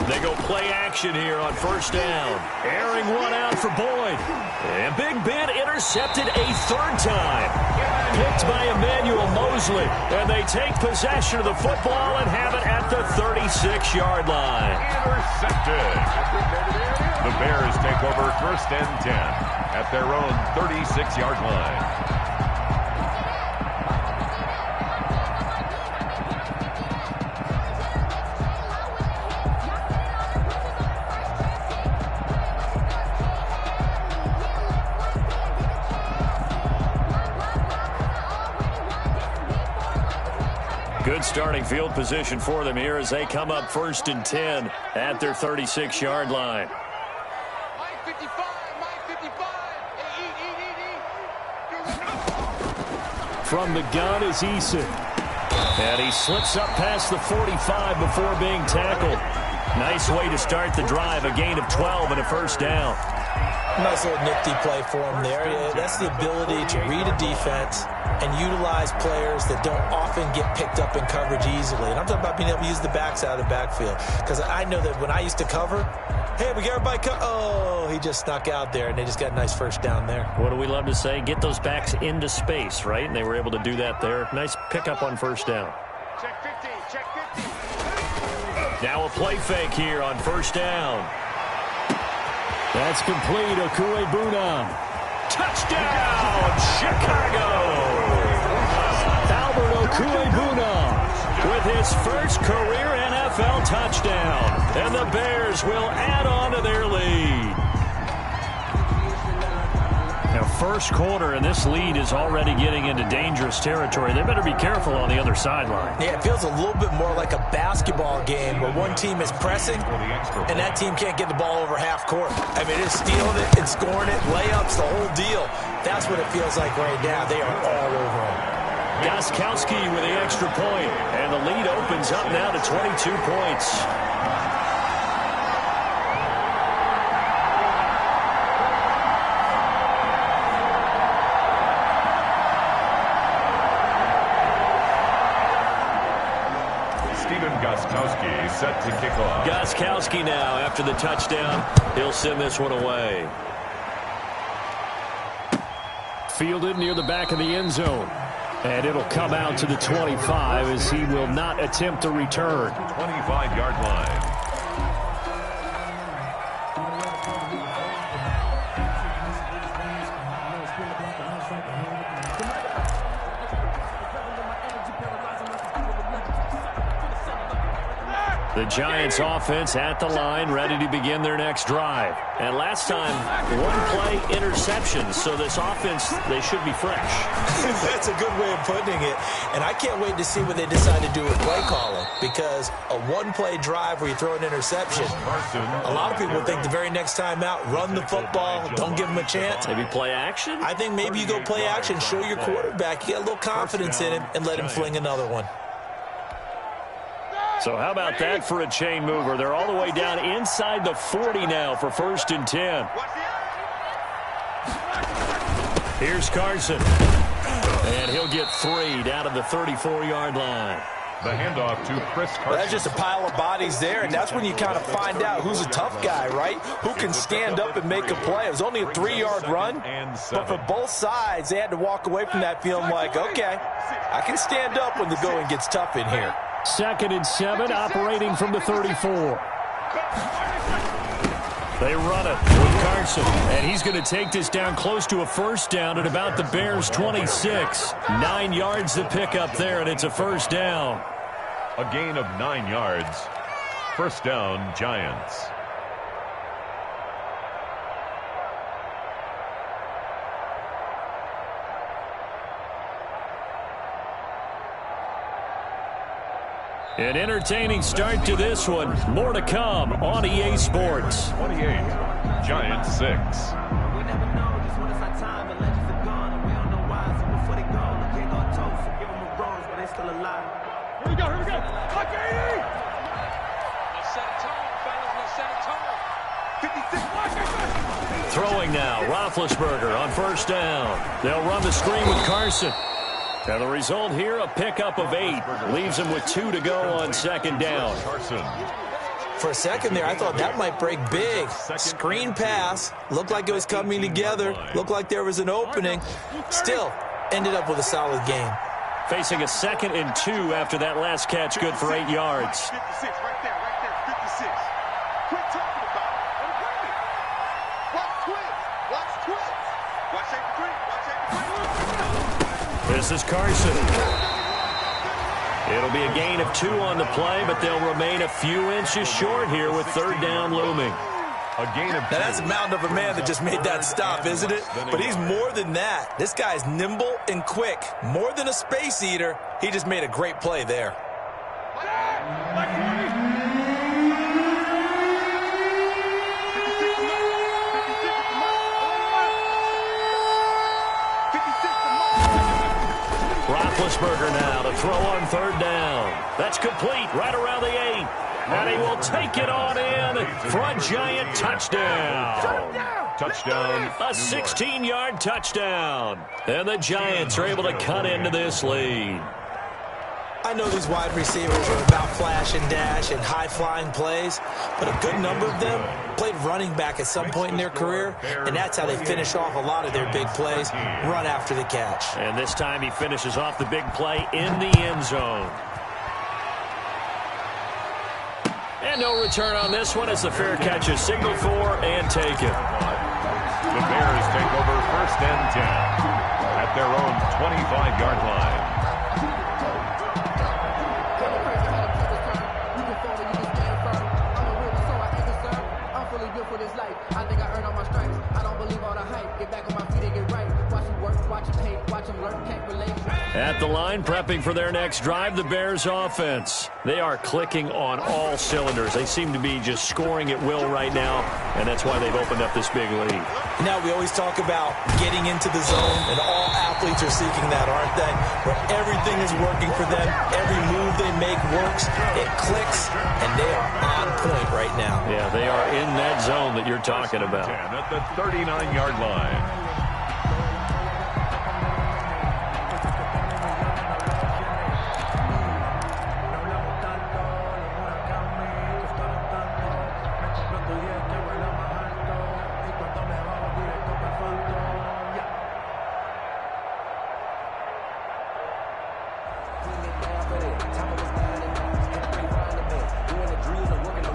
They go play action here on first down. Airing one out for Boyd. And Big Ben intercepted a third time. Picked by Emmanuel Mosley. And they take possession of the football and have it at the 36-yard line. Intercepted. The Bears take over first and 10 at their own 36-yard line. Good starting field position for them here as they come up first and 10 at their 36-yard line. From the gun is Eason. And he slips up past the 45 before being tackled. Nice way to start the drive. A gain of 12 and a first down. Nice little nifty play for him there. That's the ability to read a defense and utilize players that don't often get picked up in coverage easily. And I'm talking about being able to use the backs out of the backfield. Because I know that when I used to cover, hey, we got everybody oh, he just snuck out there, and they just got a nice first down there. What do we love to say? Get those backs into space, right? And they were able to do that there. Nice pickup on first down. Check 50, check 50. Now a play fake here on first down. That's complete. Okuebuna. Touchdown, Chicago! Albert Okuebuna with his first career NFL touchdown. And the Bears will add on to their lead. Now, first quarter, and this lead is already getting into dangerous territory. They better be careful on the other sideline. Yeah, it feels a little bit more like a basketball game where one team is pressing and that team can't get the ball over half court. I mean, it's stealing it and scoring it, layups, the whole deal. That's what it feels like right now. They are all over them. Gostkowski with the extra point, and the lead opens up now to 22 points. Gostkowski set to kick off. Gostkowski now after the touchdown. He'll send this one away. Fielded near the back of the end zone. And it'll come out to the 25 as he will not attempt a return. 25-yard line. The Giants offense at the line, ready to begin their next drive. And last time, one play interception. So this offense, they should be fresh. That's a good way of putting it. And I can't wait to see what they decide to do with play calling. Because a one-play drive where you throw an interception, a lot of people think the very next time out, run the football, don't give them a chance. Maybe play action? I think maybe you go play action, show your quarterback, you get a little confidence in him, and let him fling another one. So how about that for a chain mover? They're all the way down inside the 40 now for first and 10. Here's Carson. And he'll get 3 down to the 34-yard line. The handoff to Chris Carson. Well, that's just a pile of bodies there, and that's when you kind of find out who's a tough guy, right? Who can stand up and make a play. It was only a 3-yard run, but for both sides, they had to walk away from that feeling like, okay, I can stand up when the going gets tough in here. 2nd and 7, operating from the 34. They run it with Carson, and he's going to take this down close to a first down at about the Bears' 26. 9 yards to pick up there, and it's a first down. A gain of 9 yards. First down, Giants. An entertaining start to this one. More to come on EA Sports. 28, Giants 6. We never know just when it's our time, and legends are gone, and we don't know why. So before they go, we can't go toast, so give them a rose, but they still alive. Here we go, here we go. Lock 80! Let's set a tone, fellas, let's set a tone. 56, Throwing now, Roethlisberger on first down. They'll run the screen with Carson. Now the result here, a pickup of 8. Leaves him with 2 to go on second down. Carson. For a second there, I thought that might break big. Screen pass. Looked like it was coming together. Looked like there was an opening. Still, ended up with a solid gain. Facing a 2nd and 2 after that last catch, good for 8 yards. 56, right there, 56. Quit talking about it. Watch twins. Watch twins. Watch 83. Watch 83. This is Carson. It'll be a gain of 2 on the play, but they'll remain a few inches short here with 3rd down looming. A gain of 2. Now, that's a mountain of a man that just made that stop, isn't it? But he's more than that. This guy's nimble and quick. More than a space eater. He just made a great play there. Roethlisberger now to throw on 3rd down. That's complete right around the 8. And he will take it on in for a giant touchdown. Touchdown. A 16-yard touchdown. And the Giants are able to cut into this lead. I know these wide receivers are about flash and dash and high-flying plays, but a good number of them played running back at some point in their career, and that's how they finish off a lot of their big plays, run after the catch. And this time he finishes off the big play in the end zone. And no return on this one as the fair catch is signaled for and taken. The Bears take over 1st and 10 at their own 25-yard line. At the line, prepping for their next drive, the Bears offense. They are clicking on all cylinders. They seem to be just scoring at will right now, and that's why they've opened up this big lead. Now, we always talk about getting into the zone, and all athletes are seeking that, aren't they? Where everything is working for them, every move they make works, it clicks, and they are on point right now. Yeah, they are in that zone that you're talking about. At the 39-yard line.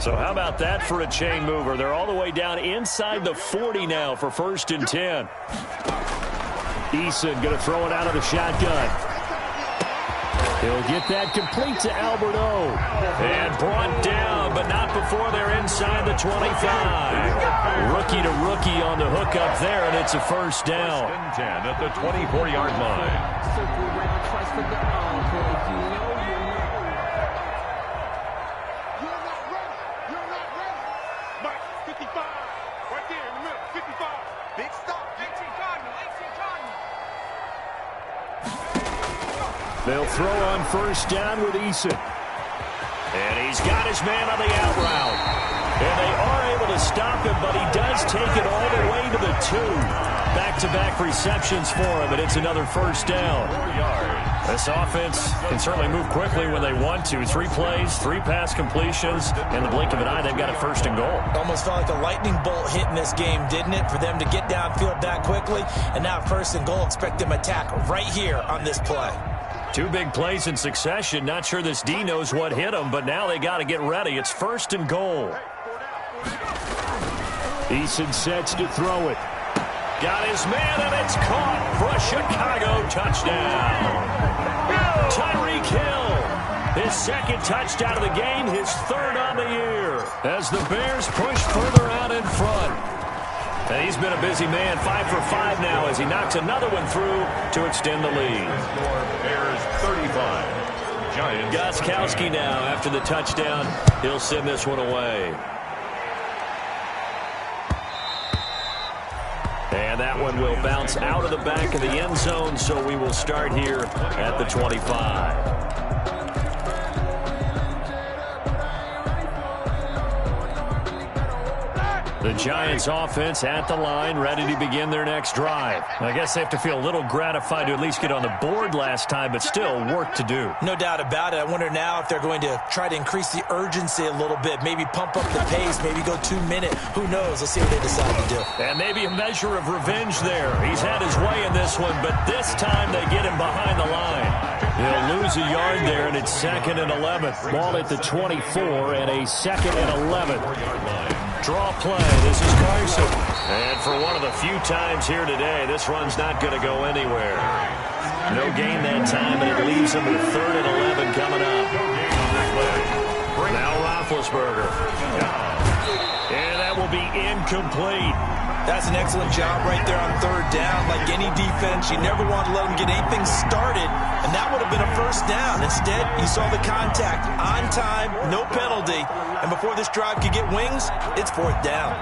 So how about that for a chain mover? They're all the way down inside the 40 now for 1st and 10. Eason going to throw it out of the shotgun. He'll get that complete to Albert O. And brought down, but not before they're inside the 25. Rookie to rookie on the hookup there, and it's a 1st down. 10 at the 24-yard line. They'll throw on 1st down with Eason. And he's got his man on the out route. And they are able to stop him, but he does take it all the way to the 2. Back-to-back receptions for him, and it's another 1st down. 4 yards. This offense can certainly move quickly when they want to. 3 plays, 3 pass completions. In the blink of an eye, they've got a 1st and goal. Almost felt like a lightning bolt hit in this game, didn't it? For them to get downfield that quickly. And now 1st and goal, expect them to attack right here on this play. 2 big plays in succession. Not sure this D knows what hit him, but now they got to get ready. It's 1st and goal. Eason sets to throw it. Got his man, and it's caught for a Chicago touchdown. Tyreek Hill, his 2nd touchdown of the game, his 3rd on the year, as the Bears push further out in front. And he's been a busy man, 5 for 5 now as he knocks another one through to extend the lead. Bears 35. Giants. Gostkowski now after the touchdown. He'll send this one away. And that one will bounce out of the back of the end zone, so we will start here at the 25. The Giants offense at the line, ready to begin their next drive. I guess they have to feel a little gratified to at least get on the board last time, but still work to do. No doubt about it. I wonder now if they're going to try to increase the urgency a little bit, maybe pump up the pace, maybe go 2 minute. Who knows? Let's see what they decide to do. And maybe a measure of revenge there. He's had his way in this one, but this time they get him behind the line. He'll lose a yard there, and it's 2nd and 11. Ball at the 24 and a 2nd and 11. Draw play. This is Carson. And for one of the few times here today, this run's not going to go anywhere. No gain that time, and it leaves him with 3rd and 11 coming up. Now Roethlisberger. And that will be incomplete. That's an excellent job right there on 3rd down. Like any defense, you never want to let them get anything started, and that would have been a 1st down. Instead, you saw the contact on time, no penalty, and before this drive could get wings, it's 4th down.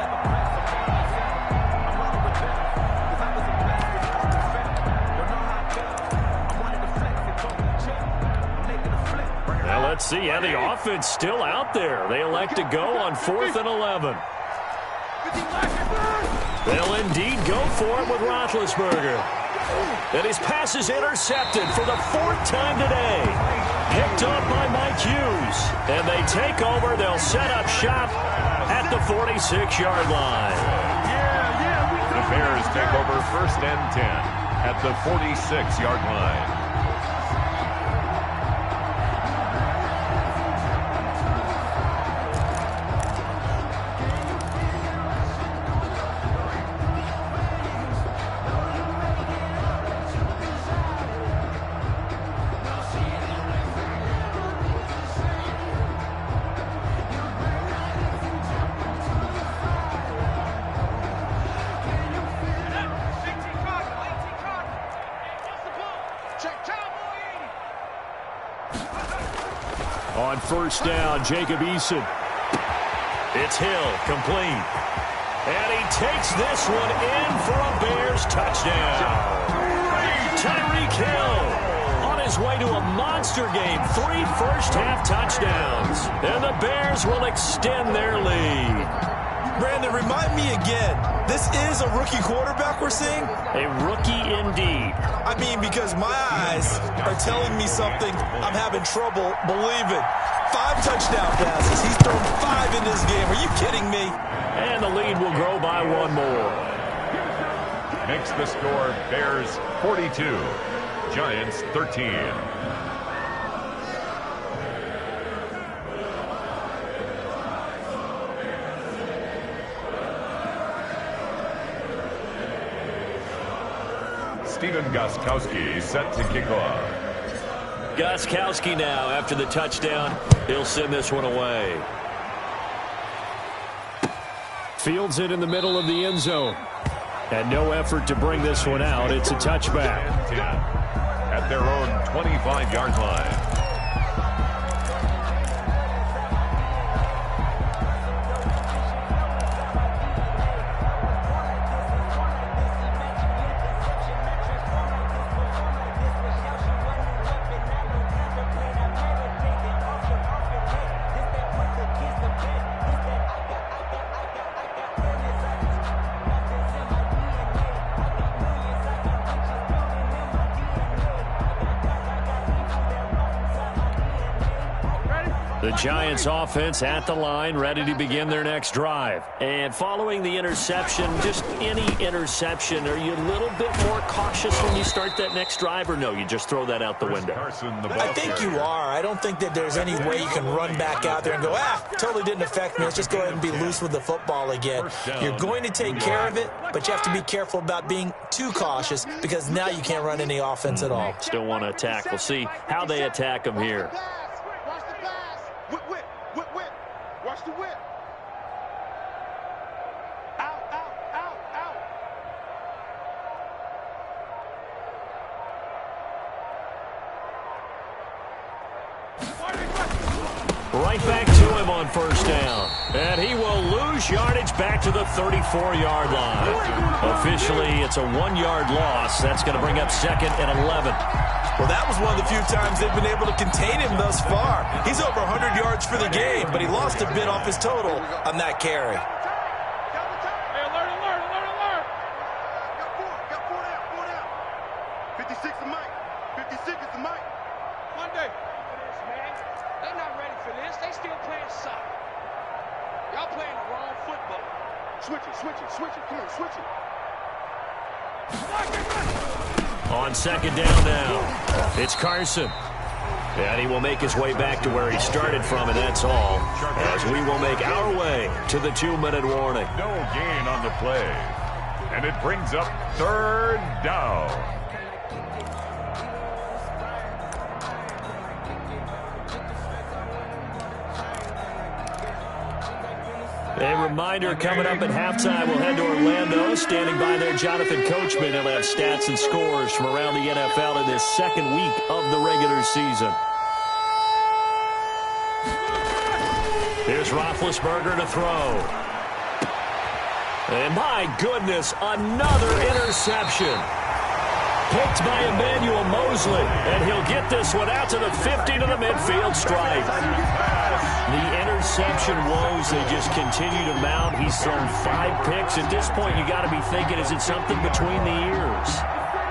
Now let's see. Yeah, the offense still out there. They elect to go on 4th and 11. They'll indeed go for it with Roethlisberger. And his pass is intercepted for the 4th time today. Picked up by Mike Hughes. And they take over. They'll set up shop at the 46-yard line. The Bears take over 1st and 10 at the 46-yard line. On 1st down, Jacob Eason. It's Hill, complete. And he takes this one in for a Bears touchdown. Tyreek Hill on his way to a monster game. 3 first-half touchdowns. And the Bears will extend their lead. Brandon, remind me again, this is a rookie quarterback we're seeing? A rookie indeed. I mean, because my eyes are telling me something I'm having trouble believing. 5 touchdown passes. He's thrown 5 in this game. Are you kidding me? And the lead will grow by 1 more. Makes the score Bears 42, Giants 13. Steven Gostkowski set to kick off. Gostkowski now after the touchdown. He'll send this one away. Fields it in the middle of the end zone. And no effort to bring this one out. It's a touchback. At their own 25-yard line. The Giants offense at the line, ready to begin their next drive. And following the interception, just any interception, are you a little bit more cautious when you start that next drive, or no, you just throw that out the window? I think you are. I don't think that there's any way you can run back out there and go, totally didn't affect me. Let's just go ahead and be loose with the football again. You're going to take care of it, but you have to be careful about being too cautious because now you can't run any offense at all. Still want to attack. We'll see how they attack them here. Watch the whip. Out, out, out, out. Right back to him on 1st down. And he will lose yardage back to the 34-yard line. Officially, it's a 1-yard loss. That's going to bring up 2nd and 11. Well, that was one of the few times they've been able to contain him thus far. He's over 100 yards for the game, but he lost a bit off his total on that carry. Switch it, switch it, switch it. Come on, switch it. On second down now, it's Carson. And he will make his way back to where he started from, and that's all, as we will make our way to the 2-minute warning. No gain on the play. And it brings up third down. A reminder, coming up at halftime, we'll head to Orlando. Standing by there, Jonathan Coachman. He'll have stats and scores from around the NFL in this second week of the regular season. Here's Roethlisberger to throw. And my goodness, another interception. Picked by Emmanuel Mosley. And he'll get this one out to the 50 to the midfield stripe. The interception woes, they just continue to mount. He's thrown 5 picks. At this point, you got to be thinking, is it something between the ears?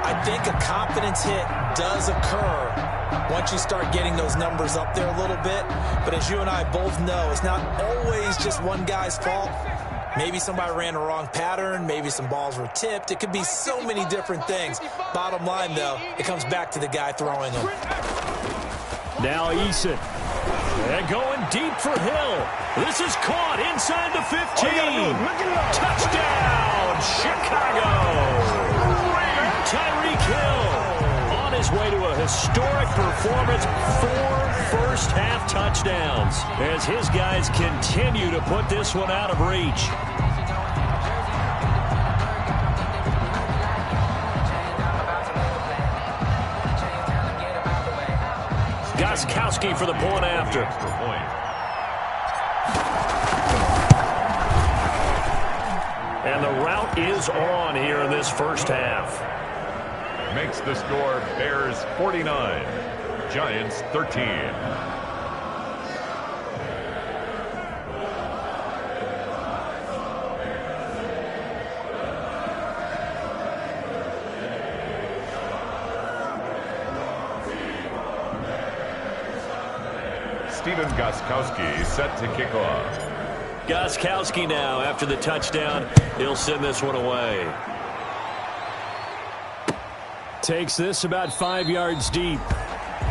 I think a confidence hit does occur once you start getting those numbers up there a little bit. But as you and I both know, it's not always just one guy's fault. Maybe somebody ran the wrong pattern. Maybe some balls were tipped. It could be so many different things. Bottom line, though, it comes back to the guy throwing them. Now Eason. And going deep for Hill. This is caught inside the 15. Touchdown, Chicago. Tyreek Hill on his way to a historic performance. 4 first-half touchdowns as his guys continue to put this one out of reach. Gostkowski for the point after. And the route is on here in this first half. Makes the score Bears 49, Giants 13. Stephen Gostkowski set to kick off. Gostkowski now, after the touchdown, he'll send this one away. Takes this about 5 yards deep.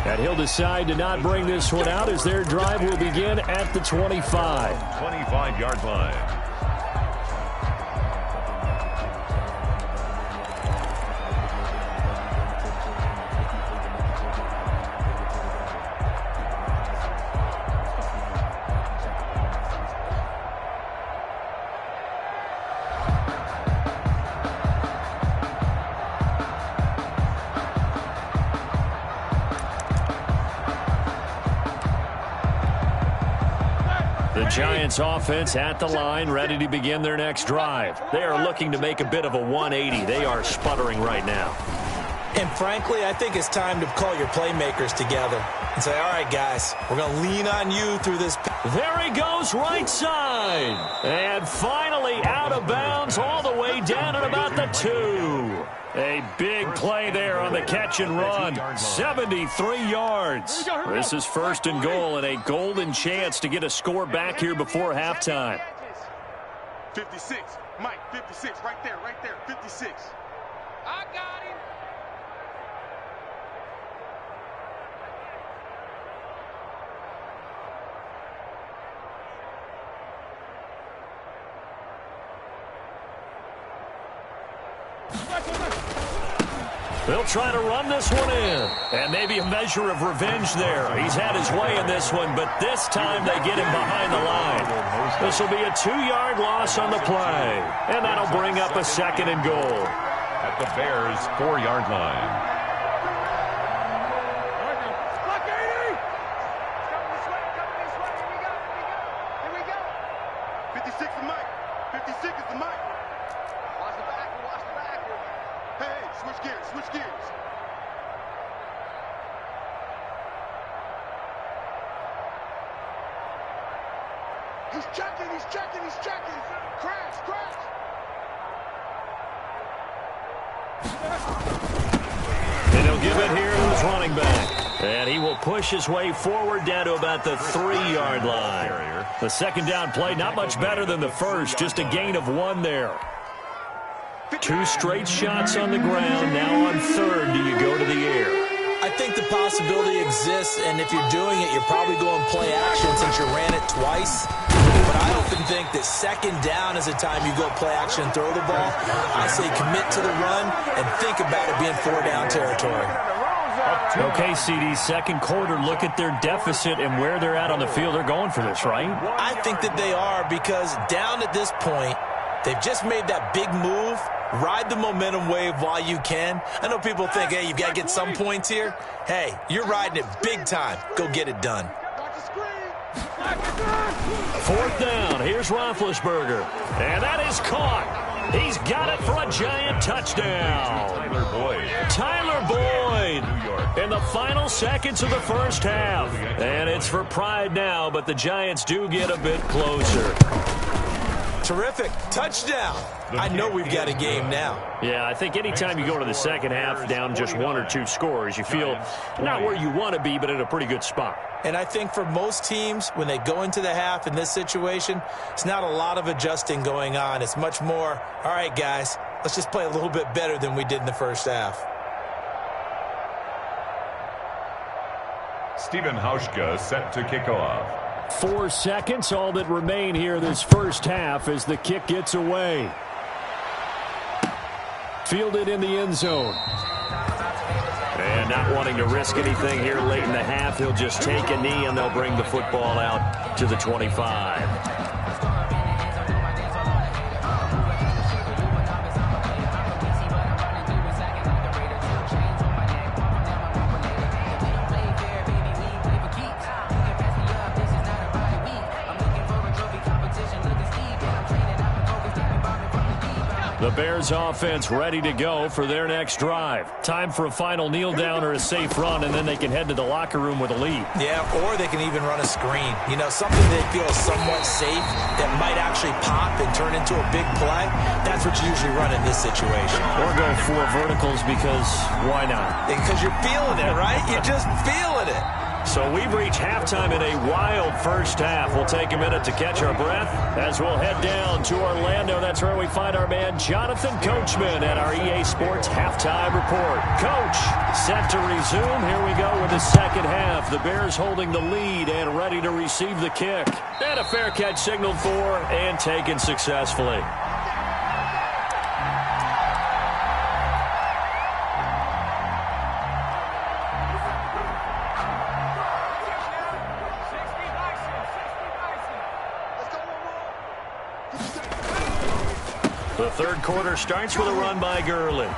And he'll decide to not bring this one out as their drive will begin at the 25. 25-yard line. Giants offense at the line, ready to begin their next drive. They are looking to make a bit of a 180. They are sputtering right now. And frankly, I think it's time to call your playmakers together and say, all right, guys, we're going to lean on you through this. There he goes, right side. And finally out of bounds all the way down at about the 2. A big play there on the catch and run. 73 yards. This is first and goal and a golden chance to get a score back here before halftime. 56. Mike, 56. Right there, 56. I got him. They'll try to run this one in. And maybe a measure of revenge there. He's had his way in this one, but this time they get him behind the line. This will be a 2-yard loss on the play. And that'll bring up a second and goal. At the Bears' 4-yard line. 56 is Mike. 56 is the Mike. Watch the back. Watch the back. Hey, switch gears. Switch gears. He's checking. He's checking. He's checking. Crash. Crash. And he'll give it here to his running back. And he will push his way forward down to about the 3-yard line. The second down play, not much better than the first, just a gain of 1 there. 2 straight shots on the ground. Now on third, do you go to the air? I think the possibility exists, and if you're doing it, you're probably going play action since you ran it twice. But I often think that second down is the time you go play action and throw the ball. I say commit to the run and think about it being 4-down territory. Okay, CD, second quarter, look at their deficit and where they're at on the field. They're going for this, right? I think that they are, because down at this point, they've just made that big move. Ride the momentum wave while you can. I know people think, hey, you've got to get some points here. Hey, you're riding it big time. Go get it done. 4th down. Here's Roethlisberger. And that is caught. He's got it for a giant touchdown. Tyler Boyd in the final seconds of the first half. And it's for pride now, but the Giants do get a bit closer. Terrific. Touchdown. I know we've got a game now. Yeah, I think anytime you go to the second half down just 1 or 2 scores, you feel not where you want to be, but in a pretty good spot. And I think for most teams, when they go into the half in this situation, it's not a lot of adjusting going on. It's much more, all right, guys, let's just play a little bit better than we did in the first half. Stephen Hauschka set to kick off. 4 seconds, all that remain here this first half as the kick gets away. Fielded in the end zone. And not wanting to risk anything here late in the half, he'll just take a knee and they'll bring the football out to the 25. The Bears offense ready to go for their next drive. Time for a final kneel down or a safe run, and then they can head to the locker room with a lead. Yeah, or they can even run a screen. You know, something they feel somewhat safe that might actually pop and turn into a big play. That's what you usually run in this situation. Or go 4 verticals because why not? Because you're feeling it, right? You're just feeling it. So we've reached halftime in a wild first half. We'll take a minute to catch our breath as we'll head down to Orlando. That's where we find our man Jonathan Coachman at our EA Sports Halftime Report. Coach, set to resume. Here we go with the second half. The Bears holding the lead and ready to receive the kick. And a fair catch signaled for and taken successfully. The third quarter starts with a run by Gurley.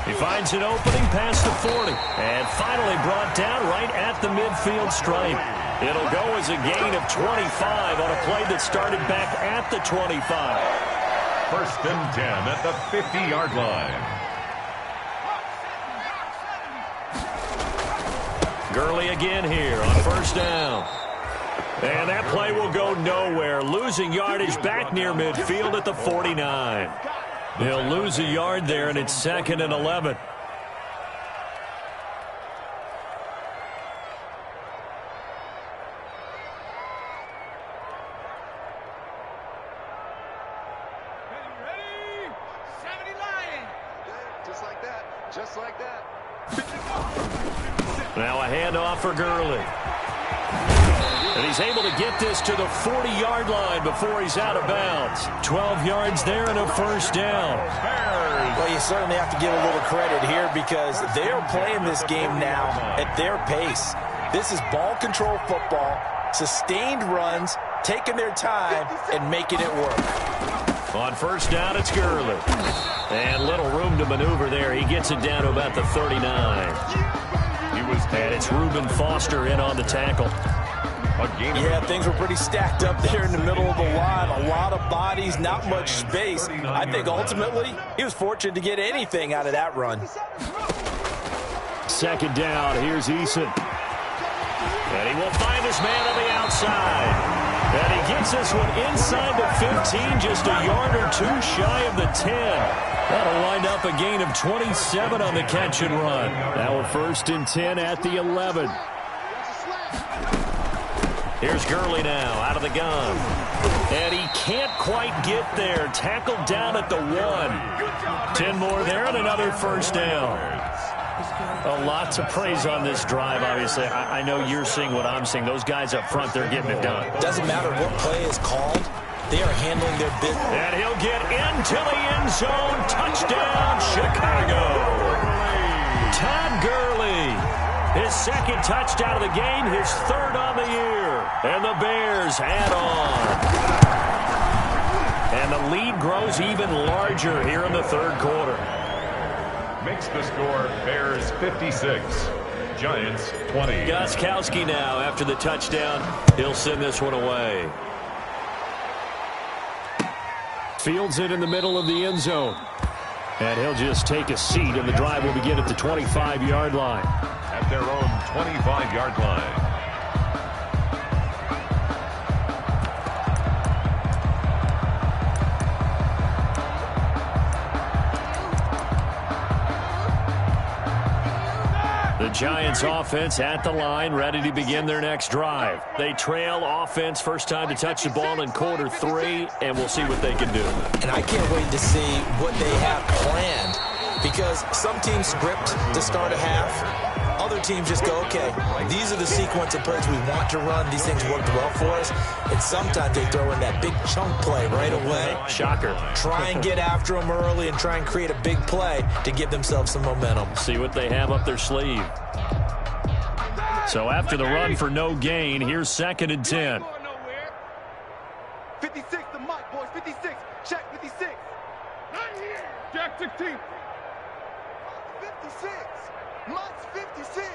He finds an opening past the 40 and finally brought down right at the midfield stripe. It'll go as a gain of 25 on a play that started back at the 25. 1st and 10 at the 50-yard line. Gurley again here on 1st down. And that play will go nowhere. Losing yardage back near midfield at the 49. They'll lose a yard there, and it's 2nd and 11. Ready? 70 Lion. Just like that. Just like that. Now a handoff for Gurley. And he's able to get this to the 40-yard line before he's out of bounds. 12 yards there and a 1st down. Well, you certainly have to give a little credit here because they're playing this game now at their pace. This is ball control football, sustained runs, taking their time, and making it work. On 1st down, it's Gurley. And little room to maneuver there. He gets it down to about the 39. And it's Reuben Foster in on the tackle. Yeah, things were pretty stacked up there in the middle of the line. A lot of bodies, not much space. I think ultimately he was fortunate to get anything out of that run. 2nd down, here's Eason. And he will find his man on the outside. And he gets this one inside the 15, just a yard or two shy of the 10. That'll wind up a gain of 27 on the catch and run. Now we're 1st and 10 at the 11. Here's Gurley now out of the gun. And he can't quite get there. Tackled down at the 1. 10 more there and another first down. A lot to praise on this drive, obviously. I know you're seeing what I'm seeing. Those guys up front, they're getting it done. Doesn't matter what play is called. They are handling their business. And he'll get into the end zone. Touchdown, Chicago. Todd Gurley. His 2nd touchdown of the game, his 3rd on the year. And the Bears add on. And the lead grows even larger here in the 3rd quarter. Makes the score Bears 56, Giants 20. Gostkowski now after the touchdown. He'll send this one away. Fields it in the middle of the end zone. And he'll just take a seat, and the drive will begin at the 25-yard line. At their own 25-yard line. The Giants offense at the line, ready to begin their next drive. They trail offense, first time to touch the ball in quarter 3, and we'll see what they can do. And I can't wait to see what they have planned, because some teams script to start a half. Other teams just go, okay, these are the sequence of plays we want to run. These things worked well for us. And sometimes they throw in that big chunk play right away. Shocker. Try and get after them early and try and create a big play to give themselves some momentum. See what they have up their sleeve. So after the run for no gain, here's 2nd and 10. 56 to Mike, boys. 56. Check 56. Jack 16. 56. Mike's 56.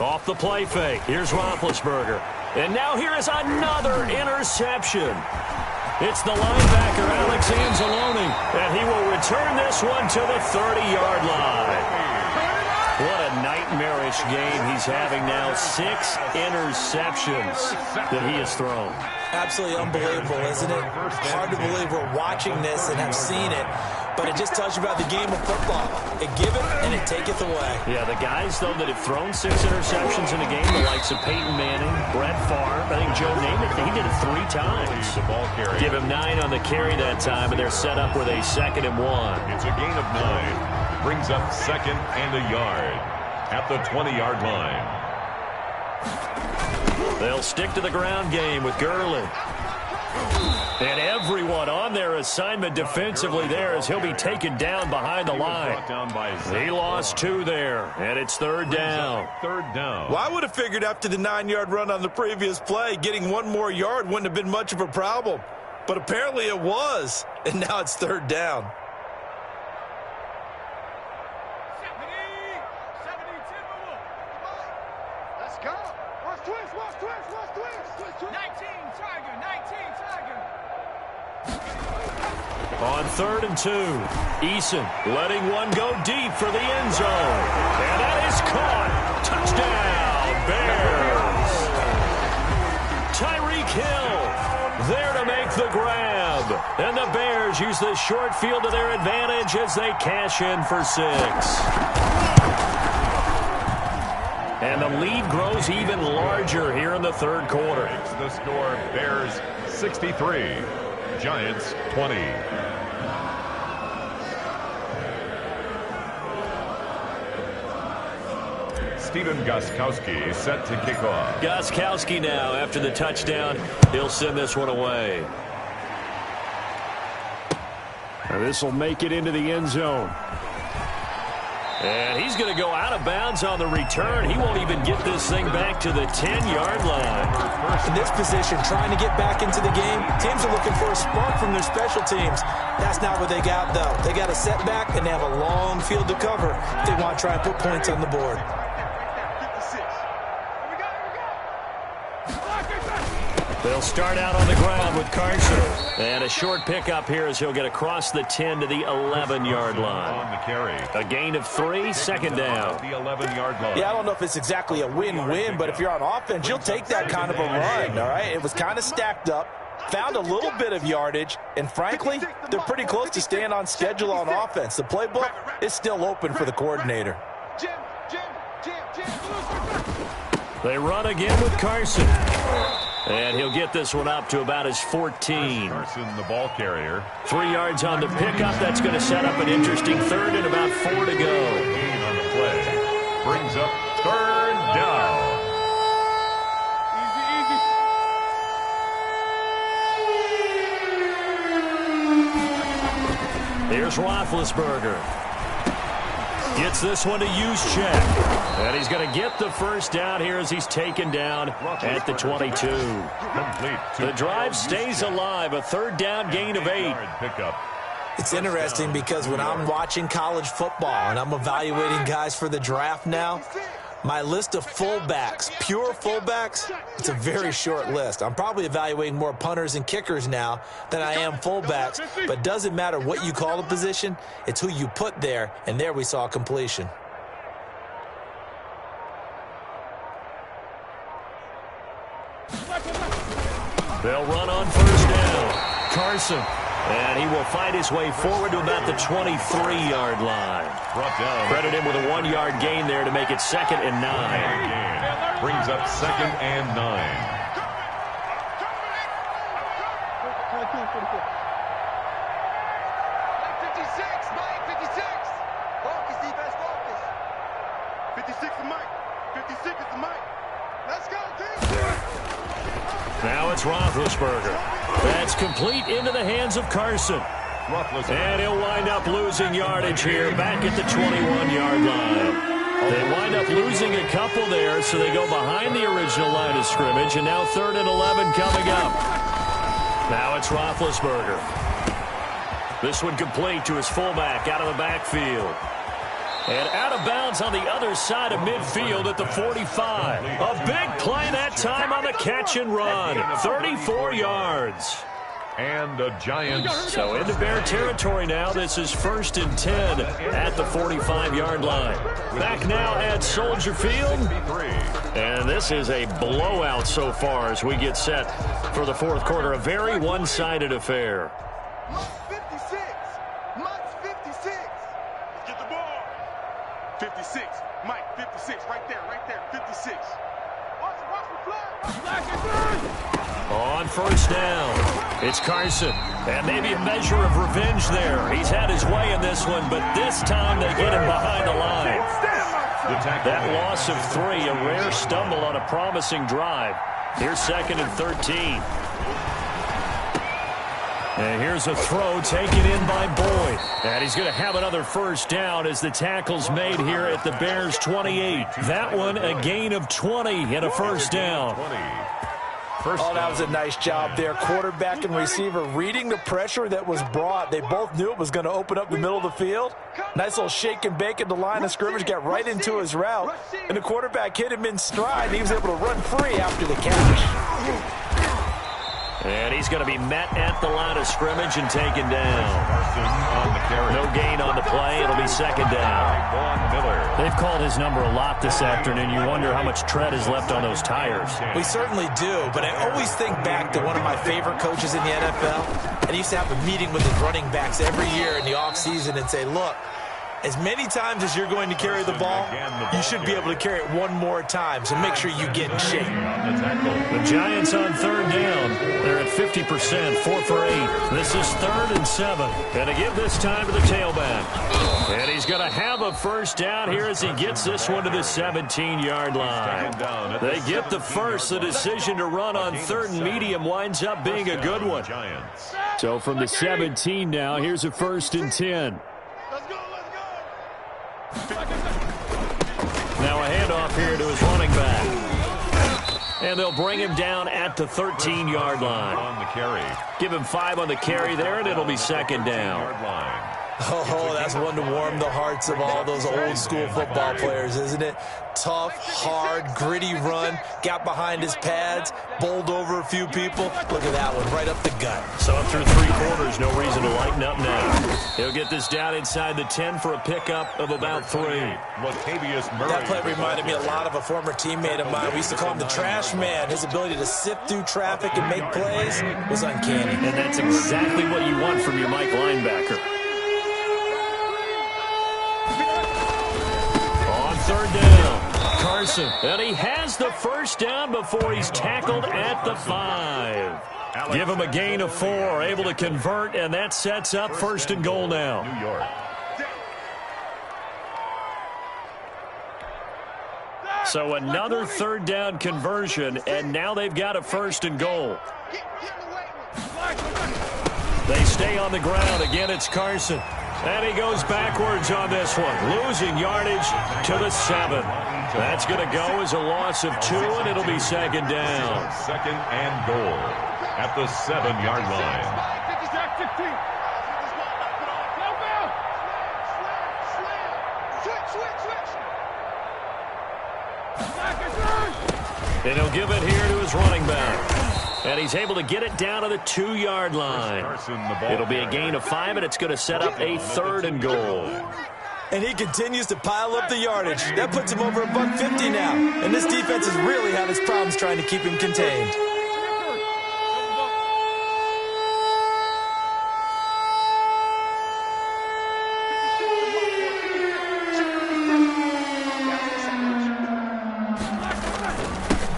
Off the play fake. Here's Roethlisberger. And now here is another interception. It's the linebacker, Alex Anzalone, and he will return this one to the 30-yard line. What a nightmarish game he's having now. 6 interceptions that he has thrown. Absolutely unbelievable, isn't it? Hard to believe we're watching this and have seen it, but it just tells you about the game of football. It give it and it taketh away. Yeah, the guys, though, that have thrown 6 interceptions in a game, the likes of Peyton Manning, Brett Favre, I think Joe Namath, he did it 3 times. The ball carrier. Give him 9 on the carry that time, and they're set up with a 2nd and 1. It's a gain of 9. Brings up 2nd and a yard at the 20-yard line. They'll stick to the ground game with Gurley. And everyone on their assignment defensively there as he'll be taken down behind the line. He lost 2 there, and it's 3rd down. 3rd down. Well, I would have figured after the 9-yard run on the previous play, getting 1 more yard wouldn't have been much of a problem. But apparently it was, and now it's 3rd down. Let's go. Watch twist, watch twist, watch twist. 19 Tiger. On 3rd and 2, Eason letting one go deep for the end zone. And that is caught. Touchdown, Bears. Tyreek Hill there to make the grab. And the Bears use the short field to their advantage as they cash in for 6. And the lead grows even larger here in the 3rd quarter. Makes the score Bears 63, Giants 20. Stephen Gostkowski set to kick off. Gostkowski now after the touchdown. He'll send this one away. This will make it into the end zone. And he's going to go out of bounds on the return. He won't even get this thing back to the 10-yard line. In this position, trying to get back into the game, teams are looking for a spark from their special teams. That's not what they got, though. They got a setback, and they have a long field to cover if they want to try and put points on the board. 56. They'll start out on the ground with Carson. And a short pickup here as he'll get across the 10 to the 11-yard line. On the carry. A gain of 3, second down. The 11-yard line. Yeah, I don't know if it's exactly a win-win, but if you're on offense, you'll take that kind of a run, all right? It was kind of stacked up, found a little bit of yardage, and frankly, they're pretty close to staying on schedule on offense. The playbook is still open for the coordinator. They run again with Carson. And he'll get this one up to about his 14. Carson, the ball carrier. 3 yards on the pickup. That's going to set up an interesting third and about 4 to go. Gain on the play. Brings up third down. Here's Roethlisberger. Gets this one to Juszczyk. And he's going to get the first down here as he's taken down at the 22. The drive stays alive. A third down gain of 8. It's interesting because when I'm watching college football and I'm evaluating guys for the draft now, my list of fullbacks, pure fullbacks, it's a very short list. I'm probably evaluating more punters and kickers now than I am fullbacks, but it doesn't matter what you call the position, it's who you put there, and there we saw completion. They'll run on first down. Carson. And he will find his way forward to about the 23-yard line. Credit him with a 1-yard gain there to make it 2nd and 9. Brings up 2nd and 9. Now it's Roethlisberger. That's complete into the hands of Carson. And he'll wind up losing yardage here back at the 21-yard line. They wind up losing a couple there, so they go behind the original line of scrimmage, and now 3rd and 11 coming up. Now it's Roethlisberger. This one complete to his fullback out of the backfield. And out of bounds on the other side of midfield at the 45. A big play that time on the catch and run. 34 yards. And the Giants. So into Bear territory now. This is 1st and 10 at the 45-yard line. Back now at Soldier Field. And this is a blowout so far as we get set for the 4th quarter. A very one-sided affair. 56. Mike, 56. Right there, 56. Watch the flag. On first down, it's Carson. And maybe a measure of revenge there. He's had his way in this one, but this time they get him behind the line. That loss of 3, a rare stumble on a promising drive. Here's 2nd and 13. And here's a throw taken in by Boyd. And he's going to have another first down as the tackle's made here at the Bears' 28. That one a gain of 20 and a first down. Oh, that was a nice job there. Quarterback and receiver reading the pressure that was brought. They both knew it was going to open up the middle of the field. Nice little shake and bake at the line of scrimmage, got right into his route. And the quarterback hit him in stride, and he was able to run free after the catch. And he's going to be met at the line of scrimmage and taken down. No gain on the play. It'll be 2nd down. They've called his number a lot this afternoon. You wonder how much tread is left on those tires. We certainly do, but I always think back to one of my favorite coaches in the NFL. And he used to have a meeting with his running backs every year in the offseason and say, look, as many times as you're going to carry the ball, you should be able to carry it one more time, so make sure you get in shape. The Giants on 3rd down. They're at 50%, 4 for 8. This is 3rd and 7. And to give this time to the tailback. And he's going to have a first down here as he gets this one to the 17-yard line. They get the first. The decision to run on 3rd and medium winds up being a good one. So from the 17 now, here's a 1st and 10. Now a handoff here to his running back. And they'll bring him down at the 13-yard line. On the carry. Give him 5 on the carry there, and it'll be 2nd down. Oh, that's one to warm the hearts of all those old school football players, isn't it? Tough, hard, gritty run, got behind his pads, bowled over a few people. Look at that one, right up the gut. So up through 3 quarters, no reason to lighten up now. He'll get this down inside the 10 for a pickup of about 3. That play reminded me a lot of a former teammate of mine. We used to call him the trash man. His ability to sift through traffic and make plays was uncanny. And that's exactly what you want from your Mike linebacker. On 3rd down, Carson. And he has the first down before he's tackled at the 5. Give him a gain of 4, able to convert, and that sets up 1st and goal now. New York. So another 3rd down conversion, and now they've got a 1st and goal. They stay on the ground. Again, it's Carson. And he goes backwards on this one, losing yardage to the 7. That's going to go as a loss of 2, and it'll be 2nd down. 2nd and goal at the 7-yard line. And he'll give it here to his running back. And he's able to get it down to the 2-yard line. It'll be a gain of 5, and it's going to set up a 3rd and goal. And he continues to pile up the yardage. That puts him over $150 now. And this defense has really had its problems trying to keep him contained.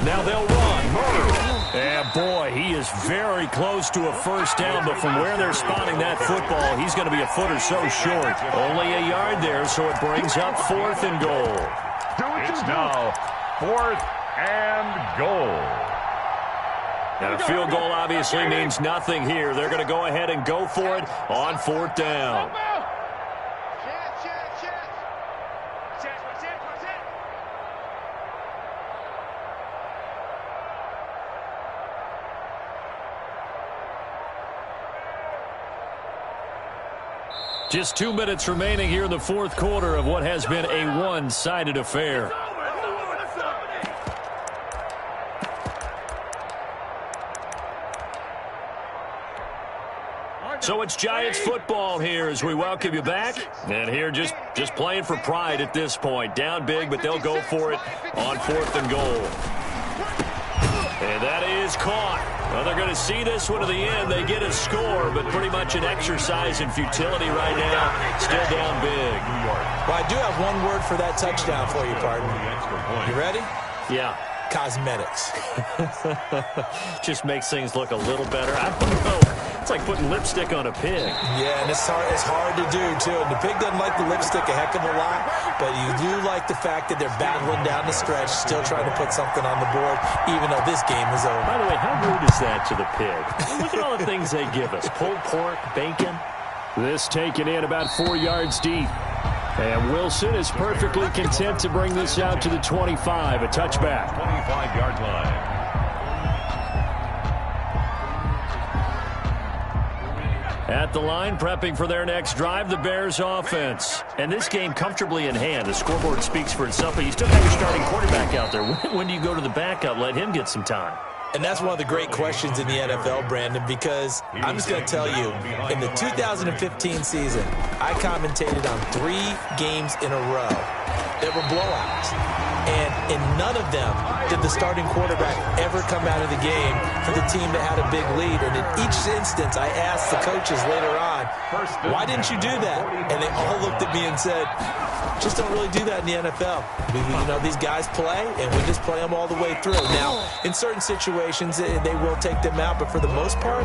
Now they'll run. Murray. And boy, he is very close to a 1st down, but from where they're spotting that football, he's going to be a foot or so short. Only a yard there, so it brings up 4th and goal. It's now 4th and goal. Now, a field goal obviously means nothing here. They're going to go ahead and go for it on 4th down. Just 2 minutes remaining here in the 4th quarter of what has been a one-sided affair. So it's Giants football here as we welcome you back. And here just playing for pride at this point. Down big, but they'll go for it on 4th and goal. And that is caught. Well, they're going to see this one to the end. They get a score, but pretty much an exercise in futility right now. Still down big. Well, I do have one word for that touchdown for you, partner. You ready? Yeah. Cosmetics. Just makes things look a little better. I don't know. It's like putting lipstick on a pig. Yeah, and it's hard to do, too. And the pig doesn't like the lipstick a heck of a lot, but you do like the fact that they're battling down the stretch, still trying to put something on the board, even though this game is over. By the way, how rude is that to the pig? Look at all the things they give us. Pulled pork, bacon. This taken in about 4 yards deep. And Wilson is perfectly content to bring this out to the 25, a touchback. 25-yard line. At the line, prepping for their next drive, the Bears offense. And this game comfortably in hand. The scoreboard speaks for itself, but you still have your starting quarterback out there. When do you go to the backup? Let him get some time. And that's one of the great questions in the NFL, Brandon, because I'm just going to tell you, in the 2015 season, I commentated on 3 games in a row that were blowouts. And in none of them did the starting quarterback ever come out of the game for the team that had a big lead. And in each instance, I asked the coaches later on, why didn't you do that? And they all looked at me and said, just don't really do that in the NFL. These guys play, and we just play them all the way through. Now, in certain situations, they will take them out, but for the most part,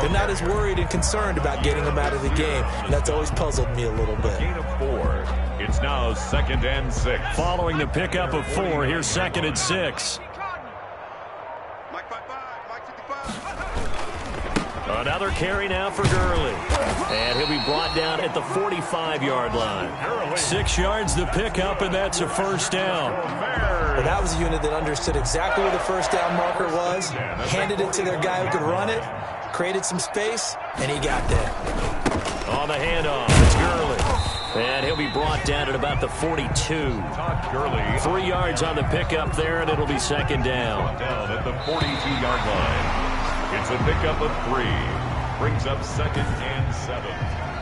they're not as worried and concerned about getting them out of the game. And that's always puzzled me a little bit. Gain of 4. It's now 2nd and 6. Following the pickup of 4, here's 2nd and 6. Mike 55, Mike 55. Another carry now for Gurley. And he'll be brought down at the 45-yard line. 6 yards the pickup, and that's a 1st down. Well, that was a unit that understood exactly where the 1st down marker was, handed it to their guy who could run it, created some space, and he got there. On the handoff, it's Gurley. And he'll be brought down at about the 42. Todd Gurley. 3 yards on the pickup there, and it'll be second down. Brought down at the 42-yard line. It's a pickup of 3. Brings up 2nd and 7.